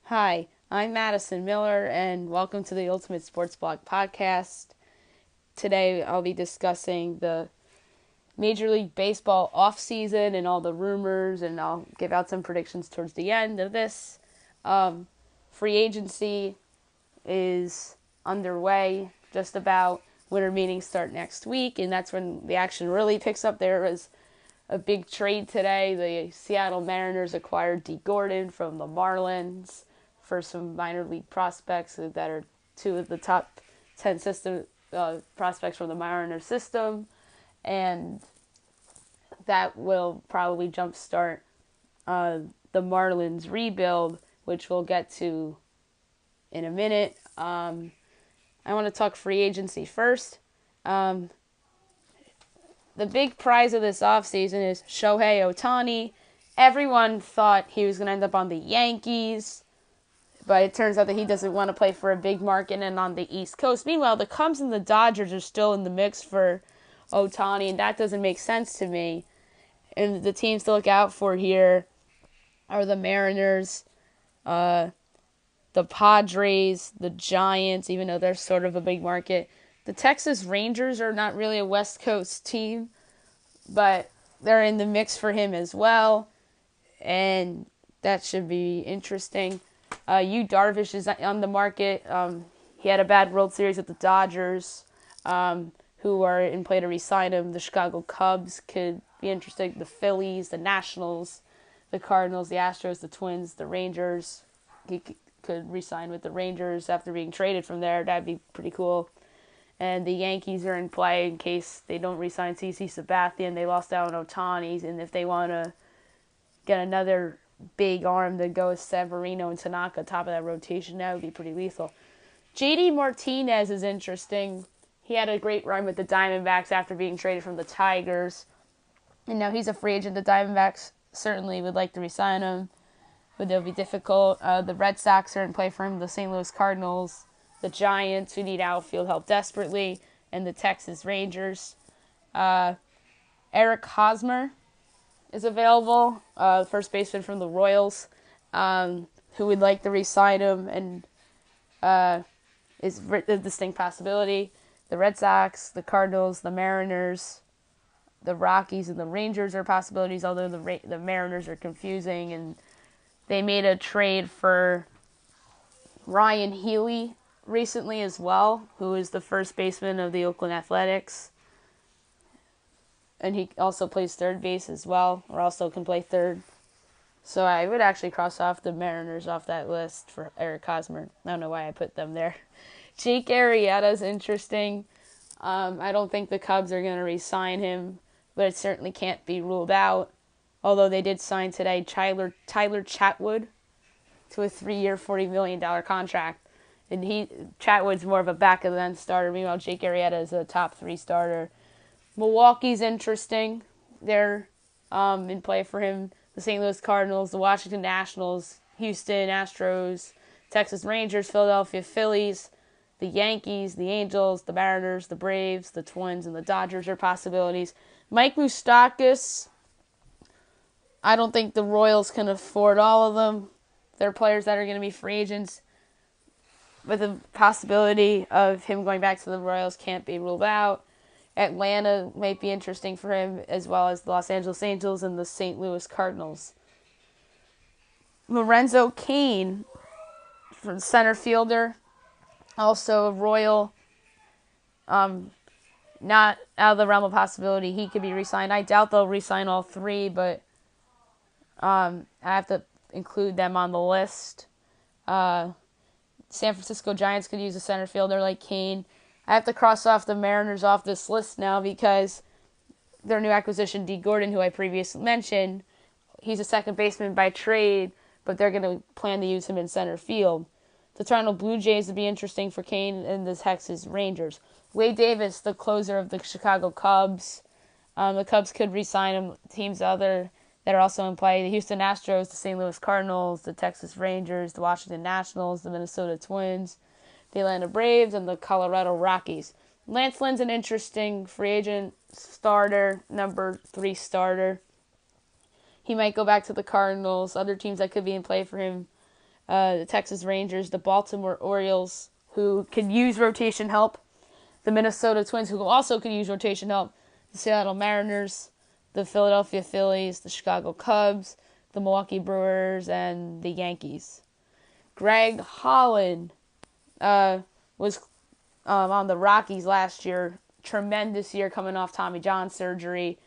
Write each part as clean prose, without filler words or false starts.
Hi, I'm Madison Miller, and welcome to the Ultimate Sports Blog podcast. Today, I'll be discussing the Major League Baseball offseason and all the rumors, and I'll give out some predictions towards the end of this. Free agency is underway, just about. Winter meetings start next week, and that's when the action really picks up. There was a big trade today. The Seattle Mariners acquired D. Gordon from the Marlins for some minor league prospects that are two of the top 10 prospects from the Mariners system, and that will probably jumpstart the Marlins rebuild, which we'll get to in a minute. I want to talk free agency first. The big prize of this offseason is Shohei Ohtani. Everyone thought he was going to end up on the Yankees, but it turns out that he doesn't want to play for a big market and on the East Coast. Meanwhile, the Cubs and the Dodgers are still in the mix for Ohtani, and that doesn't make sense to me. And the teams to look out for here are the Mariners, the Padres, the Giants, even though they're sort of a big market. The Texas Rangers are not really a West Coast team, but they're in the mix for him as well, and that should be interesting. Yu Darvish is on the market. He had a bad World Series with the Dodgers, who are in play to re-sign him. The Chicago Cubs could be interesting. The Phillies, the Nationals, the Cardinals, the Astros, the Twins, the Rangers. He could re-sign with the Rangers after being traded from there. That'd be pretty cool. And the Yankees are in play in case they don't re-sign CC Sabathia. They lost out on Ohtani, and if they want to get another big arm to go with Severino and Tanaka top of that rotation, that would be pretty lethal. JD Martinez is interesting. He had a great run with the Diamondbacks after being traded from the Tigers, and now he's a free agent. The Diamondbacks certainly would like to re-sign him, but it'll be difficult. The Red Sox are in play for him, the St. Louis Cardinals, the Giants, who need outfield help desperately, and the Texas Rangers. Eric Hosmer is available, first baseman from the Royals, who would like to re-sign him, and is a distinct possibility. The Red Sox, the Cardinals, the Mariners, the Rockies, and the Rangers are possibilities, although the Mariners are confusing, and they made a trade for Ryan Healy recently as well, who is the first baseman of the Oakland Athletics. And he also plays third base as well, or also can play third. So I would actually cross off the Mariners off that list for Eric Hosmer. I don't know why I put them there. Jake Arrieta is interesting. I don't think the Cubs are going to re-sign him, but it certainly can't be ruled out. Although they did sign today Tyler Chatwood to a 3-year, $40 million contract. And Chatwood's more of a back-of-the-end starter. Meanwhile, Jake Arrieta is a top 3 starter. Milwaukee's interesting. They're in play for him. The St. Louis Cardinals, the Washington Nationals, Houston Astros, Texas Rangers, Philadelphia Phillies, the Yankees, the Angels, the Mariners, the Braves, the Twins, and the Dodgers are possibilities. Mike Moustakas, I don't think the Royals can afford all of them. They're players that are going to be free agents, but the possibility of him going back to the Royals can't be ruled out. Atlanta might be interesting for him, as well as the Los Angeles Angels and the St. Louis Cardinals. Lorenzo Cain, from center fielder, also a Royal, not out of the realm of possibility. He could be re-signed. I doubt they'll re-sign all 3, but I have to include them on the list. San Francisco Giants could use a center fielder like Cain. I have to cross off the Mariners off this list now because their new acquisition, D. Gordon, who I previously mentioned, he's a second baseman by trade, but they're going to plan to use him in center field. The Toronto Blue Jays would be interesting for Cain, and the Texas Rangers. Wade Davis, the closer of the Chicago Cubs. The Cubs could re-sign him. Teams that are also in play: the Houston Astros, the St. Louis Cardinals, the Texas Rangers, the Washington Nationals, the Minnesota Twins, the Atlanta Braves, and the Colorado Rockies. Lance Lynn's an interesting free agent starter, number 3 starter. He might go back to the Cardinals. Other teams that could be in play for him: the Texas Rangers, the Baltimore Orioles, who could use rotation help, the Minnesota Twins, who also could use rotation help, the Seattle Mariners, the Philadelphia Phillies, the Chicago Cubs, the Milwaukee Brewers, and the Yankees. Greg Holland was on the Rockies last year. Tremendous year coming off Tommy John surgery.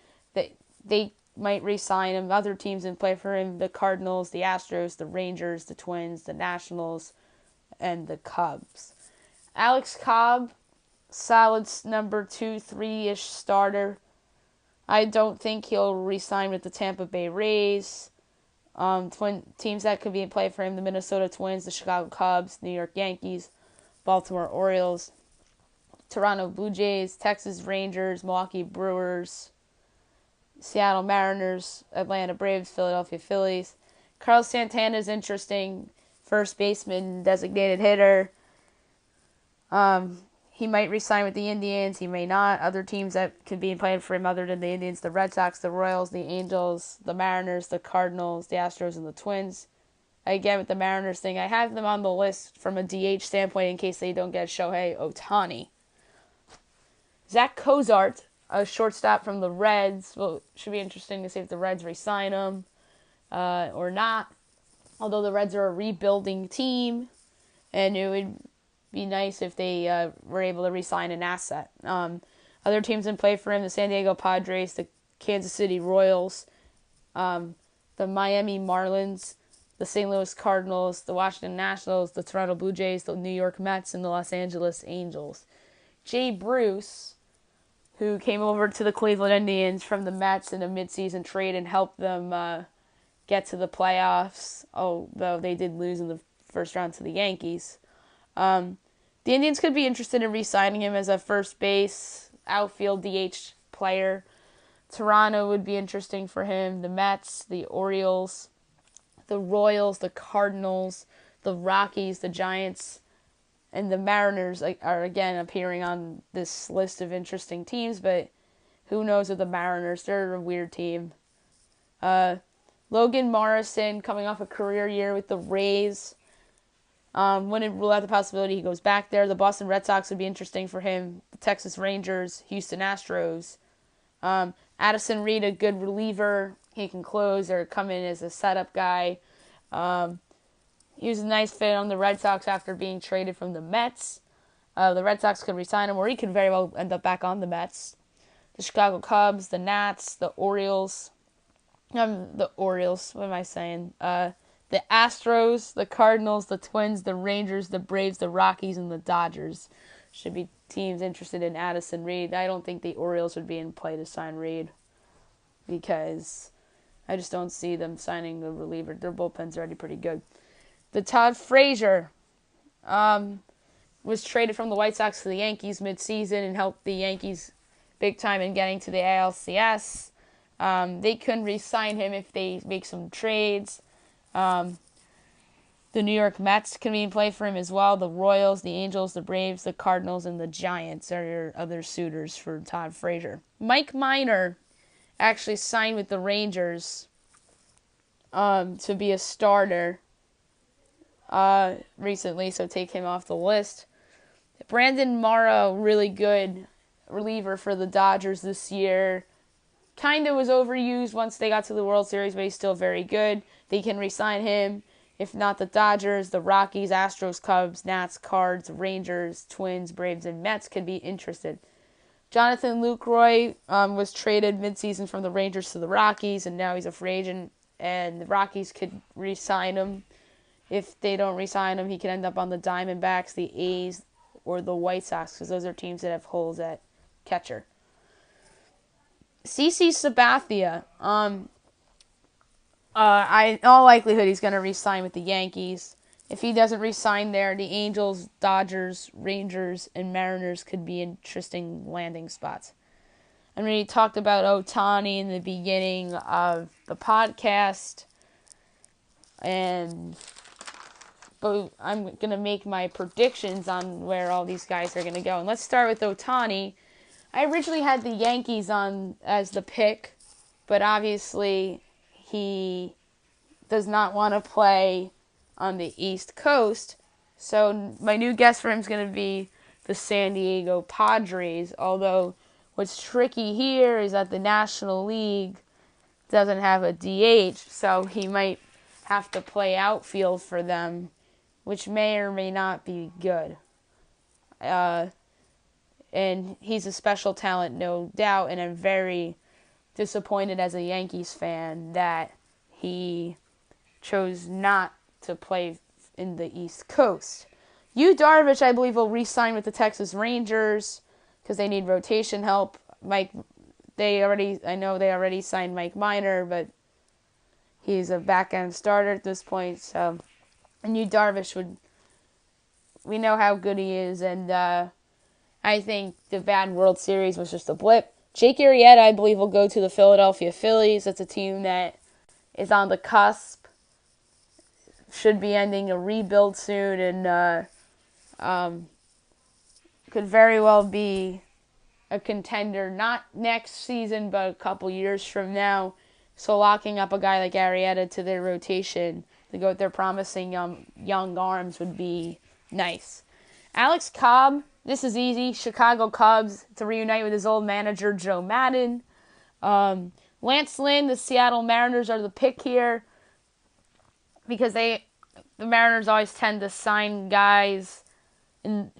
They might re-sign him. Other teams in play for him: the Cardinals, the Astros, the Rangers, the Twins, the Nationals, and the Cubs. Alex Cobb, solid number 2, 3-ish starter. I don't think he'll re-sign with the Tampa Bay Rays. Teams that could be in play for him: the Minnesota Twins, the Chicago Cubs, New York Yankees, Baltimore Orioles, Toronto Blue Jays, Texas Rangers, Milwaukee Brewers, Seattle Mariners, Atlanta Braves, Philadelphia Phillies. Carlos Santana is interesting. First baseman, designated hitter. He might re-sign with the Indians. He may not. Other teams that could be playing for him other than the Indians: the Red Sox, the Royals, the Angels, the Mariners, the Cardinals, the Astros, and the Twins. Again, with the Mariners thing, I have them on the list from a DH standpoint in case they don't get Shohei Ohtani. Zach Cozart, a shortstop from the Reds. Well, should be interesting to see if the Reds re-sign him or not. Although the Reds are a rebuilding team, and it would be nice if they were able to re-sign an asset. Other teams in play for him: the San Diego Padres, the Kansas City Royals, the Miami Marlins, the St. Louis Cardinals, the Washington Nationals, the Toronto Blue Jays, the New York Mets, and the Los Angeles Angels. Jay Bruce, who came over to the Cleveland Indians from the Mets in a midseason trade and helped them get to the playoffs, although they did lose in the first round to the Yankees. The Indians could be interested in re-signing him as a first base, outfield DH player. Toronto would be interesting for him. The Mets, the Orioles, the Royals, the Cardinals, the Rockies, the Giants, and the Mariners are again appearing on this list of interesting teams, but who knows with the Mariners? They're a weird team. Logan Morrison, coming off a career year with the Rays. Wouldn't rule out the possibility he goes back there. The Boston Red Sox would be interesting for him. The Texas Rangers, Houston Astros. Addison Reed, a good reliever. He can close or come in as a setup guy. He was a nice fit on the Red Sox after being traded from the Mets. The Red Sox could re-sign him, or he could very well end up back on the Mets. The Chicago Cubs, the Nats, the Orioles. What am I saying? The Astros, the Cardinals, the Twins, the Rangers, the Braves, the Rockies, and the Dodgers should be teams interested in Addison Reed. I don't think the Orioles would be in play to sign Reed because I just don't see them signing a reliever. Their bullpen's already pretty good. The Todd Frazier was traded from the White Sox to the Yankees midseason and helped the Yankees big time in getting to the ALCS. They couldn't re-sign him if they make some trades. The New York Mets can be in play for him as well. The Royals, the Angels, the Braves, the Cardinals, and the Giants are your other suitors for Todd Frazier. Mike Minor actually signed with the Rangers to be a starter recently, so take him off the list. Brandon Morrow, really good reliever for the Dodgers this year. Kind of was overused once they got to the World Series, but he's still very good. They can re-sign him. If not the Dodgers, the Rockies, Astros, Cubs, Nats, Cards, Rangers, Twins, Braves, and Mets could be interested. Jonathan Lucroy was traded midseason from the Rangers to the Rockies, and now he's a free agent, and the Rockies could re-sign him. If they don't re-sign him, he could end up on the Diamondbacks, the A's, or the White Sox, because those are teams that have holes at catcher. CC Sabathia, in all likelihood, he's going to re-sign with the Yankees. If he doesn't re-sign there, the Angels, Dodgers, Rangers, and Mariners could be interesting landing spots. I mean, we talked about Ohtani in the beginning of the podcast, but I'm going to make my predictions on where all these guys are going to go. And let's start with Ohtani. I originally had the Yankees on as the pick, but obviously he does not want to play on the East Coast. So my new guess for him is going to be the San Diego Padres, although what's tricky here is that the National League doesn't have a DH, so he might have to play outfield for them, which may or may not be good. And he's a special talent, no doubt, and I'm very disappointed as a Yankees fan that he chose not to play in the East Coast. Yu Darvish, I believe, will re-sign with the Texas Rangers because they need rotation help. I know they already signed Mike Minor, but he's a back-end starter at this point. So, and Yu Darvish we know how good he is, and I think the bad World Series was just a blip. Jake Arrieta, I believe, will go to the Philadelphia Phillies. That's a team that is on the cusp, should be ending a rebuild soon, and could very well be a contender, not next season, but a couple years from now. So locking up a guy like Arrieta to their rotation to go with their promising young arms would be nice. Alex Cobb, this is easy. Chicago Cubs to reunite with his old manager, Joe Madden. Lance Lynn, the Seattle Mariners are the pick here because the Mariners always tend to sign guys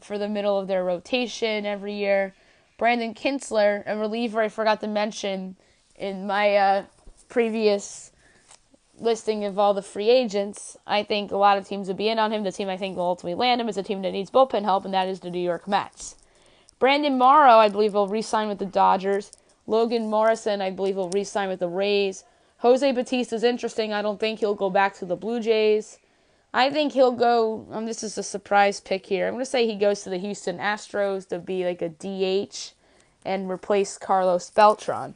for the middle of their rotation every year. Brandon Kinsler, a reliever I forgot to mention in my previous listing of all the free agents. I think a lot of teams would be in on him. The team I think will ultimately land him is a team that needs bullpen help, and that is the New York Mets. Brandon Morrow, I believe, will re-sign with the Dodgers. Logan Morrison, I believe, will re-sign with the Rays. Jose Bautista is interesting. I don't think he'll go back to the Blue Jays. I think he'll go, this is a surprise pick here. I'm going to say he goes to the Houston Astros to be like a DH and replace Carlos Beltran.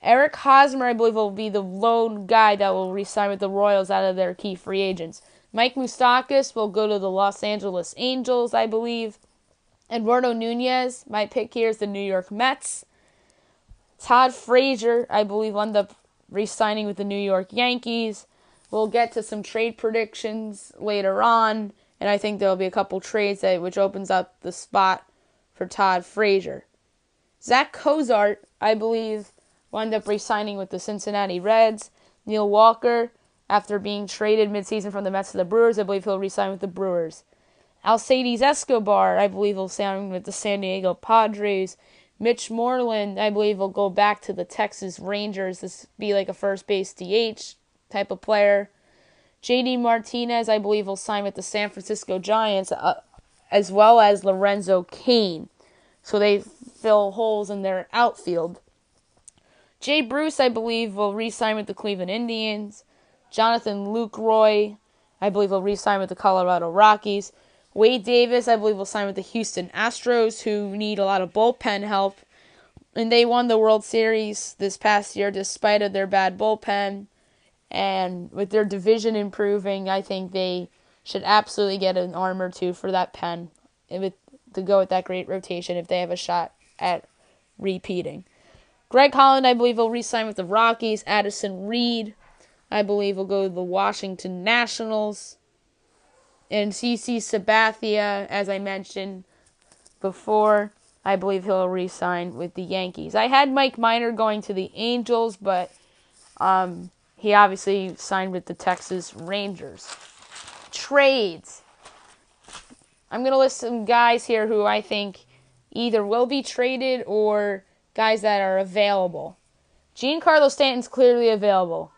Eric Hosmer, I believe, will be the lone guy that will re-sign with the Royals out of their key free agents. Mike Moustakas will go to the Los Angeles Angels, I believe. Eduardo Nunez, my pick here is the New York Mets. Todd Frazier, I believe, will end up re-signing with the New York Yankees. We'll get to some trade predictions later on, and I think there will be a couple trades which opens up the spot for Todd Frazier. Zach Cozart, I believe, will end up re-signing with the Cincinnati Reds. Neil Walker, after being traded midseason from the Mets to the Brewers, I believe he'll re-sign with the Brewers. Alcides Escobar, I believe, will sign with the San Diego Padres. Mitch Moreland, I believe, will go back to the Texas Rangers. This be like a first base DH type of player. JD Martinez, I believe, will sign with the San Francisco Giants, as well as Lorenzo Cain. So they fill holes in their outfield. Jay Bruce, I believe, will re-sign with the Cleveland Indians. Jonathan Lucroy, I believe, will re-sign with the Colorado Rockies. Wade Davis, I believe, will sign with the Houston Astros, who need a lot of bullpen help. And they won the World Series this past year despite of their bad bullpen. And with their division improving, I think they should absolutely get an arm or two for that pen to go with that great rotation if they have a shot at repeating. Greg Holland, I believe, will re-sign with the Rockies. Addison Reed, I believe, will go to the Washington Nationals. And CC Sabathia, as I mentioned before, I believe he'll re-sign with the Yankees. I had Mike Minor going to the Angels, but he obviously signed with the Texas Rangers. Trades. I'm going to list some guys here who I think either will be traded or guys that are available. Giancarlo Stanton's clearly available.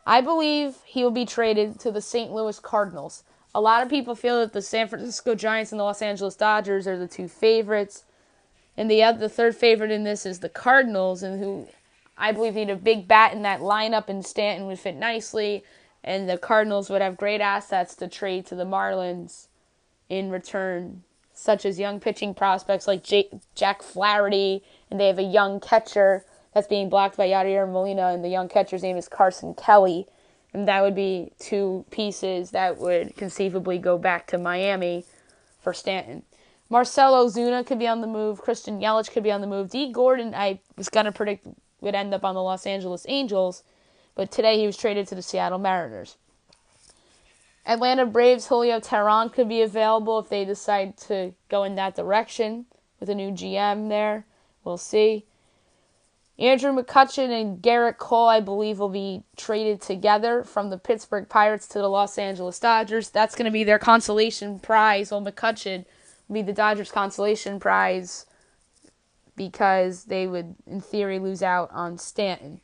I believe he will be traded to the St. Louis Cardinals. A lot of people feel that the San Francisco Giants and the Los Angeles Dodgers are the two favorites. And the third favorite in this is the Cardinals, and who I believe need a big bat in that lineup, and Stanton would fit nicely. And the Cardinals would have great assets to trade to the Marlins in return, such as young pitching prospects like Jack Flaherty, and they have a young catcher that's being blocked by Yadier Molina, and the young catcher's name is Carson Kelly. And that would be two pieces that would conceivably go back to Miami for Stanton. Marcell Ozuna could be on the move. Christian Yelich could be on the move. D. Gordon, I was going to predict would end up on the Los Angeles Angels, but today he was traded to the Seattle Mariners. Atlanta Braves, Julio Teheran could be available if they decide to go in that direction with a new GM there. We'll see. Andrew McCutchen and Garrett Cole, I believe, will be traded together from the Pittsburgh Pirates to the Los Angeles Dodgers. That's going to be their consolation prize. Well, McCutchen will be the Dodgers' consolation prize because they would, in theory, lose out on Stanton.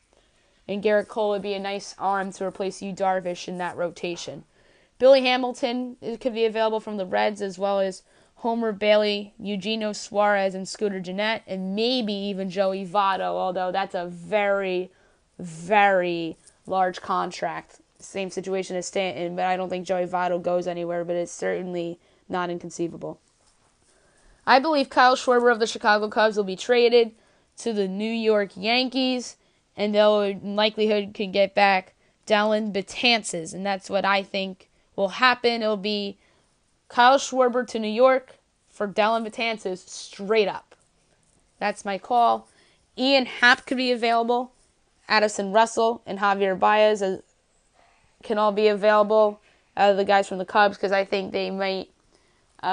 And Garrett Cole would be a nice arm to replace Yu Darvish in that rotation. Billy Hamilton could be available from the Reds, as well as Homer Bailey, Eugenio Suarez, and Scooter Gennett, and maybe even Joey Votto, although that's a very, very large contract. Same situation as Stanton, but I don't think Joey Votto goes anywhere, but it's certainly not inconceivable. I believe Kyle Schwarber of the Chicago Cubs will be traded to the New York Yankees, and they'll, in likelihood, can get back Dellin Betances, and that's what I think will happen. It'll be Kyle Schwarber to New York for Dellin Betances straight up. That's my call. Ian Happ could be available. Addison Russell and Javier Baez can all be available out of the guys from the Cubs because I think they might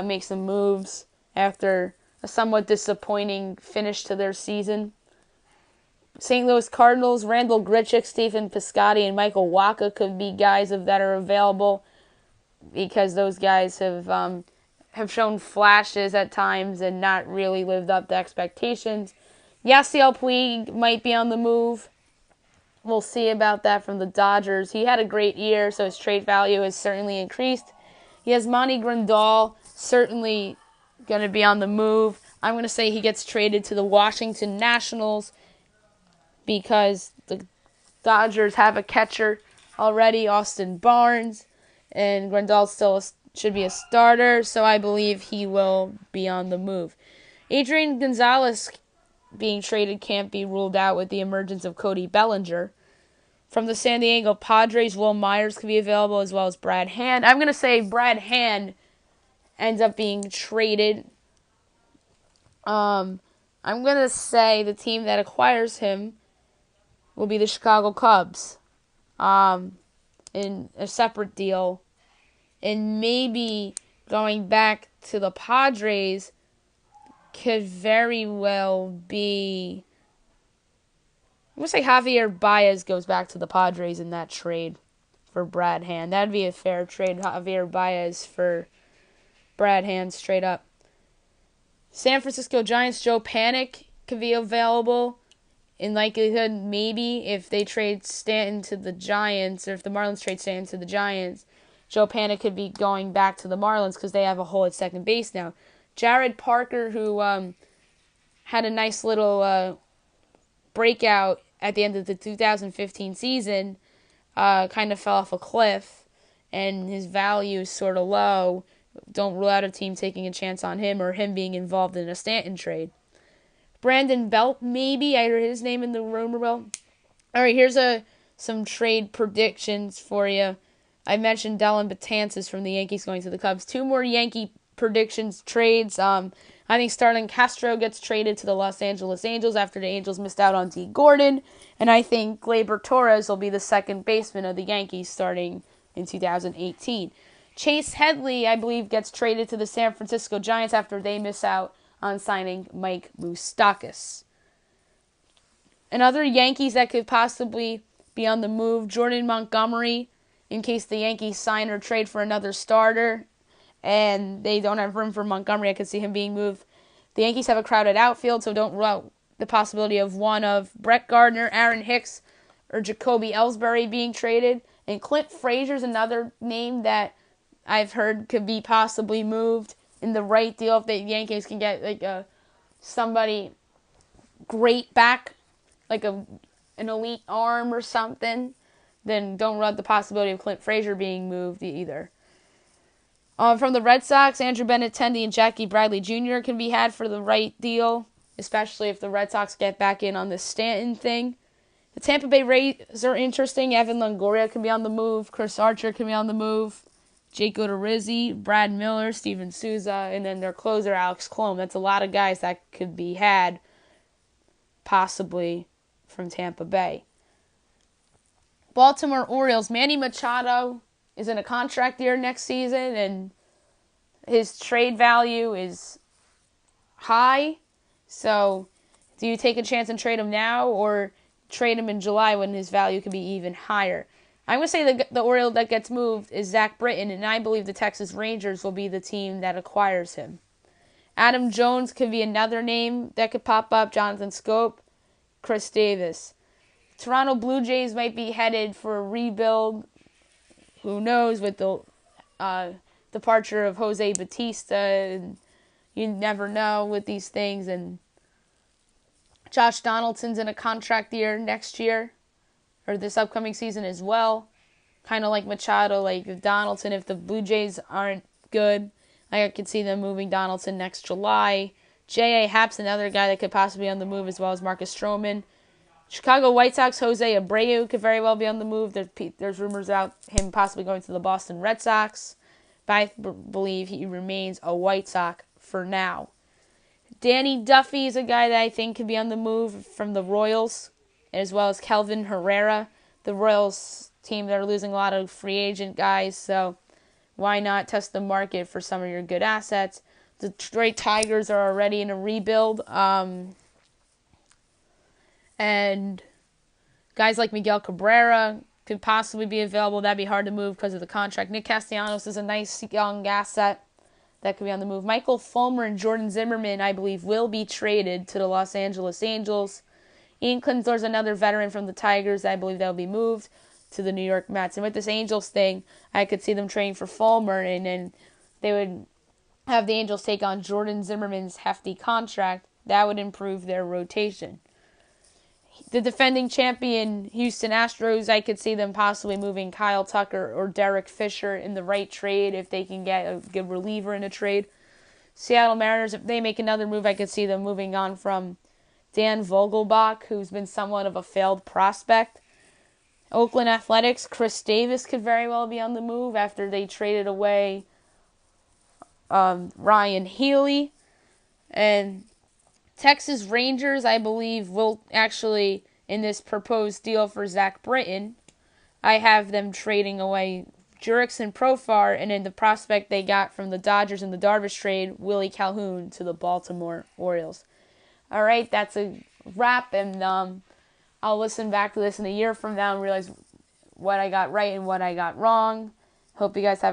make some moves after a somewhat disappointing finish to their season. St. Louis Cardinals, Randall Grichuk, Stephen Piscotty, and Michael Wacha could be guys that are available because those guys have shown flashes at times and not really lived up to expectations. Yasiel Puig might be on the move. We'll see about that from the Dodgers. He had a great year, so his trade value has certainly increased. Yasmani Grandal, certainly going to be on the move. I'm going to say he gets traded to the Washington Nationals because the Dodgers have a catcher already, Austin Barnes, and Grandal still should be a starter, so I believe he will be on the move. Adrian Gonzalez being traded can't be ruled out with the emergence of Cody Bellinger. From the San Diego Padres, Will Myers could be available, as well as Brad Hand. I'm going to say Brad Hand ends up being traded. I'm going to say the team that acquires him will be the Chicago Cubs in a separate deal. And maybe going back to the Padres could very well be... I'm going to say Javier Baez goes back to the Padres in that trade for Brad Hand. That'd be a fair trade, Javier Baez for Brad Hand straight up. San Francisco Giants, Joe Panik could be available. In likelihood, maybe, if they trade Stanton to the Giants, or if the Marlins trade Stanton to the Giants, Joe Panik could be going back to the Marlins because they have a hole at second base now. Jared Parker, who had a nice little breakout at the end of the 2015 season, kind of fell off a cliff, and his value is sort of low. Don't rule out a team taking a chance on him or him being involved in a Stanton trade. Brandon Belt, maybe. I heard his name in the rumor mill. All right, here's some trade predictions for you. I mentioned Dellin Betances from the Yankees going to the Cubs. Two more Yankee predictions, trades. I think Starlin Castro gets traded to the Los Angeles Angels after the Angels missed out on D. Gordon. And I think Gleyber Torres will be the second baseman of the Yankees starting in 2018. Chase Headley, I believe, gets traded to the San Francisco Giants after they miss out on signing Mike Moustakas. And other Yankees that could possibly be on the move, Jordan Montgomery, in case the Yankees sign or trade for another starter and they don't have room for Montgomery, I could see him being moved. The Yankees have a crowded outfield, so don't rule out the possibility of one of Brett Gardner, Aaron Hicks, or Jacoby Ellsbury being traded. And Clint Frazier's another name that I've heard could be possibly moved in the right deal if the Yankees can get somebody great back, like an elite arm or something. Then don't rule out the possibility of Clint Frazier being moved either. From the Red Sox, Andrew Benintendi and Jackie Bradley Jr. can be had for the right deal, especially if the Red Sox get back in on this Stanton thing. The Tampa Bay Rays are interesting. Evan Longoria can be on the move. Chris Archer can be on the move. Jake Odorizzi, Brad Miller, Steven Souza, and then their closer, Alex Colomé. That's a lot of guys that could be had, possibly, from Tampa Bay. Baltimore Orioles, Manny Machado is in a contract year next season, and his trade value is high. So do you take a chance and trade him now, or trade him in July when his value could be even higher? I'm going to say the Oriole that gets moved is Zach Britton, and I believe the Texas Rangers will be the team that acquires him. Adam Jones could be another name that could pop up. Jonathan Scope, Chris Davis. Toronto Blue Jays might be headed for a rebuild. Who knows, with the departure of Jose Bautista, and you never know with these things. And Josh Donaldson's in a contract year next year, or this upcoming season as well. Kind of like Machado, like if Donaldson, if the Blue Jays aren't good, I could see them moving Donaldson next July. J.A. Happ's another guy that could possibly be on the move, as well as Marcus Stroman. Chicago White Sox, Jose Abreu could very well be on the move. There's rumors about him possibly going to the Boston Red Sox, but I believe he remains a White Sox for now. Danny Duffy is a guy that I think could be on the move from the Royals, as well as Kelvin Herrera. The Royals team, they're losing a lot of free agent guys, so why not test the market for some of your good assets? The Detroit Tigers are already in a rebuild, and guys like Miguel Cabrera could possibly be available. That'd be hard to move because of the contract. Nick Castellanos is a nice young asset that could be on the move. Michael Fulmer and Jordan Zimmerman, I believe, will be traded to the Los Angeles Angels. Ian Kinsler's another veteran from the Tigers. I believe they'll be moved to the New York Mets. And with this Angels thing, I could see them trading for Fulmer, and then they would have the Angels take on Jordan Zimmerman's hefty contract. That would improve their rotation. The defending champion Houston Astros, I could see them possibly moving Kyle Tucker or Derek Fisher in the right trade if they can get a good reliever in a trade. Seattle Mariners, if they make another move, I could see them moving on from Dan Vogelbach, who's been somewhat of a failed prospect. Oakland Athletics, Chris Davis could very well be on the move after they traded away Ryan Healy. And Texas Rangers, I believe, will actually, in this proposed deal for Zach Britton, I have them trading away Jurickson Profar, and in the prospect they got from the Dodgers in the Darvish trade, Willie Calhoun to the Baltimore Orioles. All right, that's a wrap, and I'll listen back to this in a year from now and realize what I got right and what I got wrong. Hope you guys have a